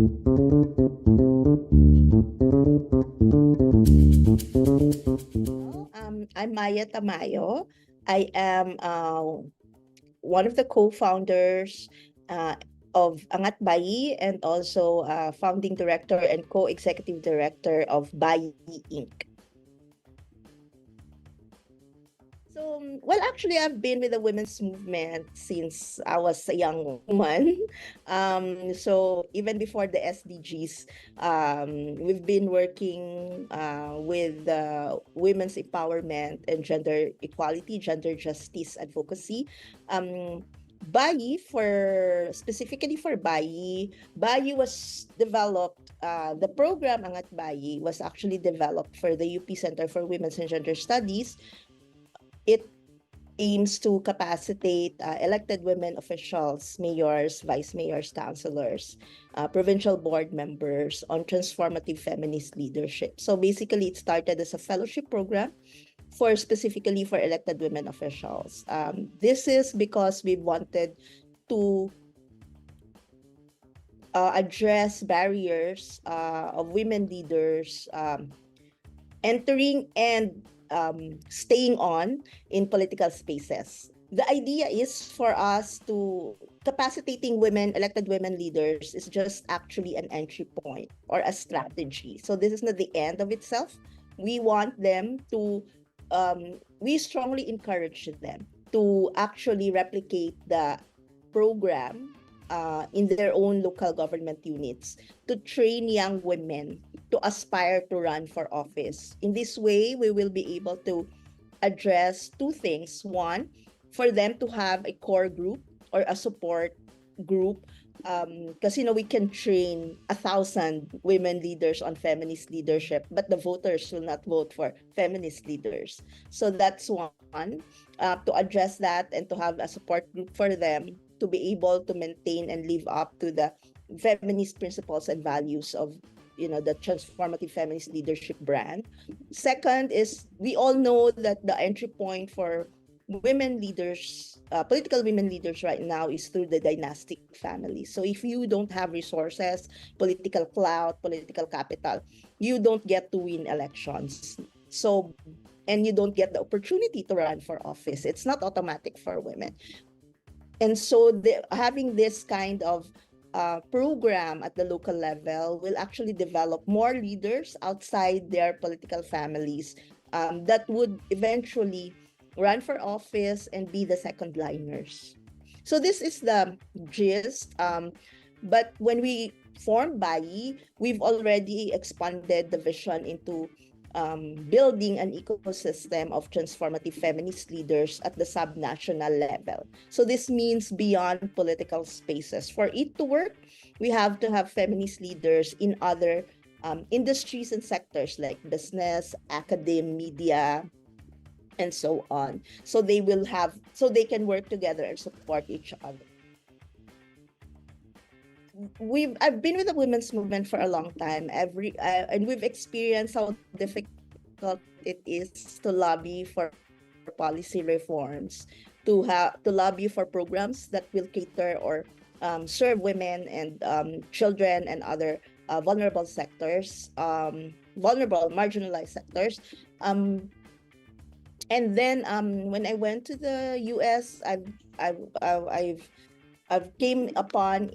I'm Maya Tamayo. I am one of the co-founders uh, of Angat Bayi and also founding director and co-executive director of Bayi Inc. So, well, actually, I've been with the women's movement since I was a young woman. So even before the SDGs, we've been working with women's empowerment and gender equality, gender justice advocacy. Bayi, for specifically for Bayi was developed. The program Angat Bayi was actually developed for the UP Center for Women's and Gender Studies. It aims to capacitate elected women officials, mayors, vice mayors, councilors, provincial board members on transformative feminist leadership. So basically, it started as a fellowship program for specifically for elected women officials. This is because we wanted to address barriers of women leaders entering and staying on in political spaces. The idea is for us to capacitating women, elected women leaders is just actually an entry point or a strategy. So this is not the end of itself. We want them to, we strongly encourage them to actually replicate the program in their own local government units to train young women to aspire to run for office. In this way, we will be able to address two things. One, for them to have a core group or a support group, because we can train 1,000 women leaders on feminist leadership, but the voters will not vote for feminist leaders. So that's one, to address that and to have a support group for them to be able to maintain and live up to the feminist principles and values of the transformative feminist leadership brand. Second is, we all know that the entry point for women leaders, political women leaders right now is through the dynastic family. So if you don't have resources, political clout, political capital, you don't get to win elections. So, and you don't get the opportunity to run for office. It's not automatic for women. And so having this kind of program at the local level will actually develop more leaders outside their political families that would eventually run for office and be the second liners. So this is the gist. But when we formed Bayi, we've already expanded the vision into building an ecosystem of transformative feminist leaders at the subnational level. So this means beyond political spaces. For it to work, we have to have feminist leaders in other industries and sectors like business, academia, media, and so on. So they can work together and support each other. I've been with the women's movement for a long time. And we've experienced how difficult it is to lobby for policy reforms, to lobby for programs that will cater or serve women and children and other vulnerable sectors, vulnerable marginalized sectors. And then when I went to the US, I've came upon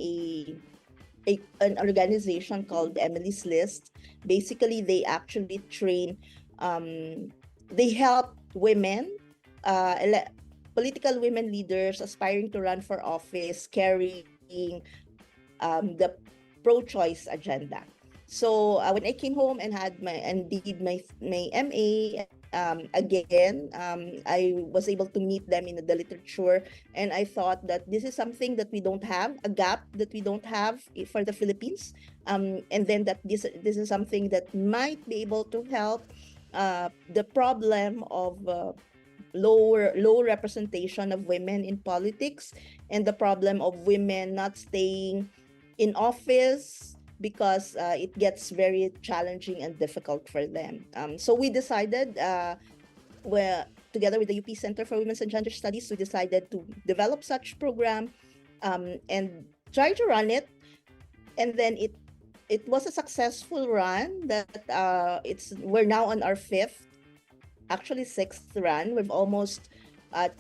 an organization called Emily's List. Basically, they actually train, they help women, political women leaders aspiring to run for office, carrying the pro-choice agenda. So when I came home and did my MA, again, I was able to meet them in the literature, and I thought that this is something that we don't have, a gap that we don't have for the Philippines, and then that this is something that might be able to help the problem of low representation of women in politics, and the problem of women not staying in office because it gets very challenging and difficult for them. So we decided, together with the UP Center for Women's and Gender Studies, we decided to develop such program and try to run it. And then it was a successful run that we're now on our fifth, actually sixth run. We've almost uh,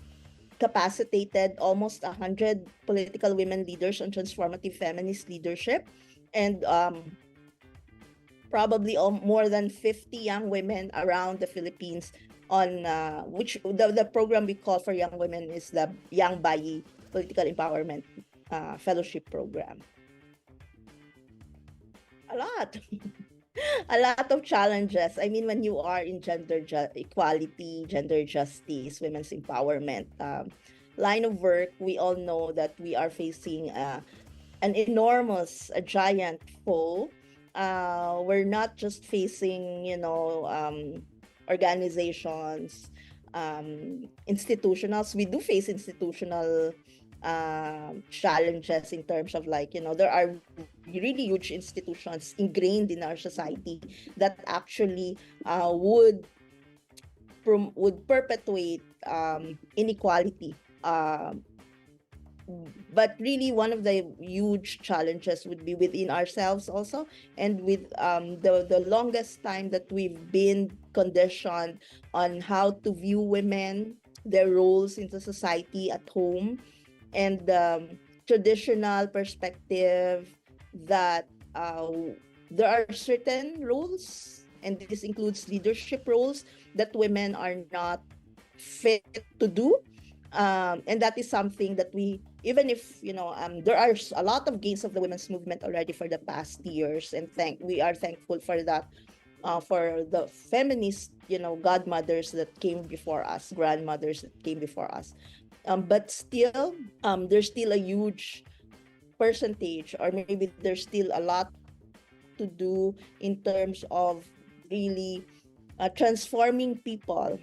capacitated almost 100 political women leaders on transformative feminist leadership, and probably more than 50 young women around the Philippines on which the program we call for young women is the Angat Bayi Political Empowerment Fellowship Program. A lot. A lot of challenges. I mean, when you are in gender equality, gender justice, women's empowerment line of work, we all know that we are facing an enormous, a giant foe. We're not just facing, organizations, institutionals. We do face institutional challenges in terms of, like, there are really huge institutions ingrained in our society that actually would perpetuate inequality. But really, one of the huge challenges would be within ourselves also, and with the longest time that we've been conditioned on how to view women, their roles in the society at home, and the traditional perspective that there are certain roles, and this includes leadership roles, that women are not fit to do. And that is something that we, even if, there are a lot of gains of the women's movement already for the past years, and we are thankful for that, for the feminist, godmothers that came before us, grandmothers that came before us. But still, there's still a huge percentage, or maybe there's still a lot to do in terms of really transforming people,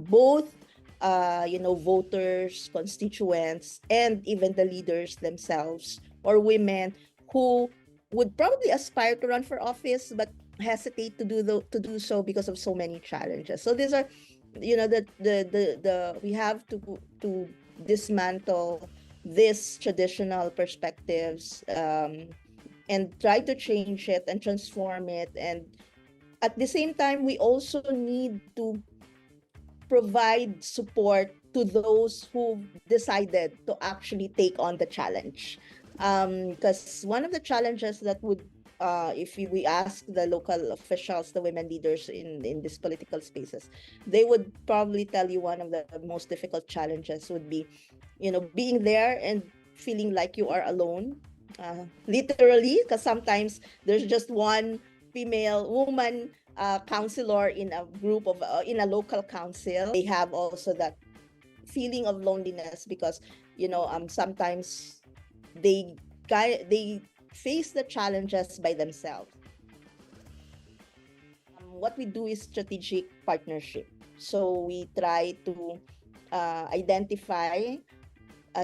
both voters, constituents, and even the leaders themselves, or women who would probably aspire to run for office but hesitate to do so because of so many challenges. So these are, the we have to dismantle these traditional perspectives, and try to change it and transform it. And at the same time, we also need to provide support to those who decided to actually take on the challenge. Because one of the challenges that would, if we ask the local officials, the women leaders in these political spaces, they would probably tell you one of the most difficult challenges would be, being there and feeling like you are alone, literally, because sometimes there's just one female woman counselor in a group of in a local council. They have also that feeling of loneliness because sometimes they they face the challenges by themselves. What we do is strategic partnership. So we try to identify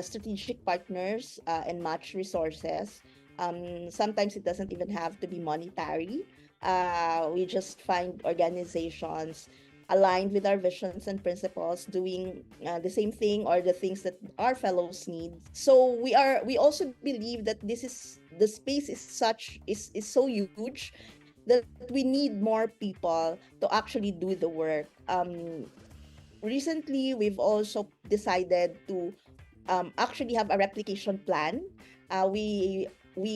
strategic partners and match resources. Sometimes it doesn't even have to be monetary. We just find organizations aligned with our visions and principles, doing the same thing or the things that our fellows need. So we also believe that the space is so huge that we need more people to actually do the work. Recently, we've also decided to actually have a replication plan. We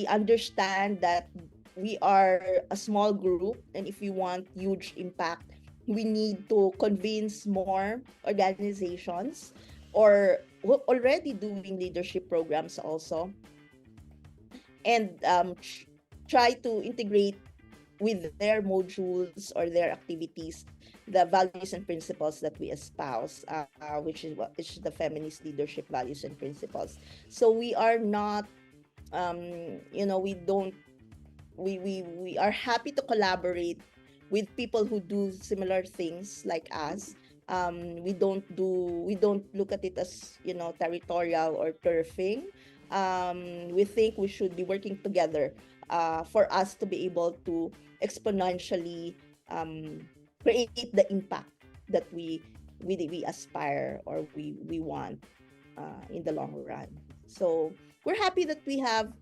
understand that we are a small group, and if we want huge impact, we need to convince more organizations or who already doing leadership programs also, and try to integrate with their modules or their activities the values and principles that we espouse, which is the feminist leadership values and principles. So we are not, we don't, we are happy to collaborate with people who do similar things like us. We don't look at it as, territorial or turfing. We think we should be working together for us to be able to exponentially create the impact that we aspire or we want in the long run. So we're happy that we have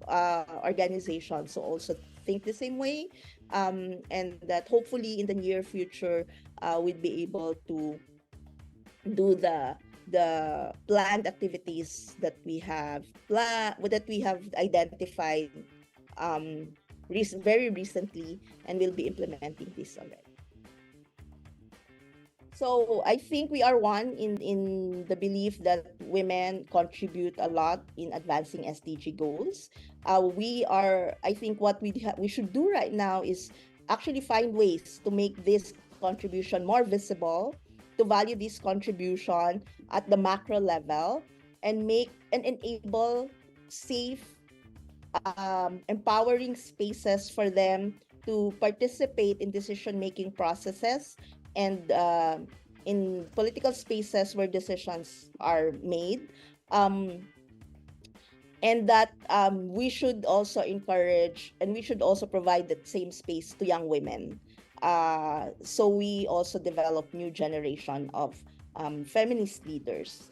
organizations who also think the same way, and that hopefully in the near future we'll be able to do the planned activities that we have identified um very recently, and we'll be implementing this already. So I think we are one in the belief that women contribute a lot in advancing SDG goals. I think what we should do right now is actually find ways to make this contribution more visible, to value this contribution at the macro level, and make and enable safe, empowering spaces for them to participate in decision-making processes, and in political spaces where decisions are made. Um, and that we should also encourage, and we should also provide that same space to young women. So we also develop new generation of feminist leaders.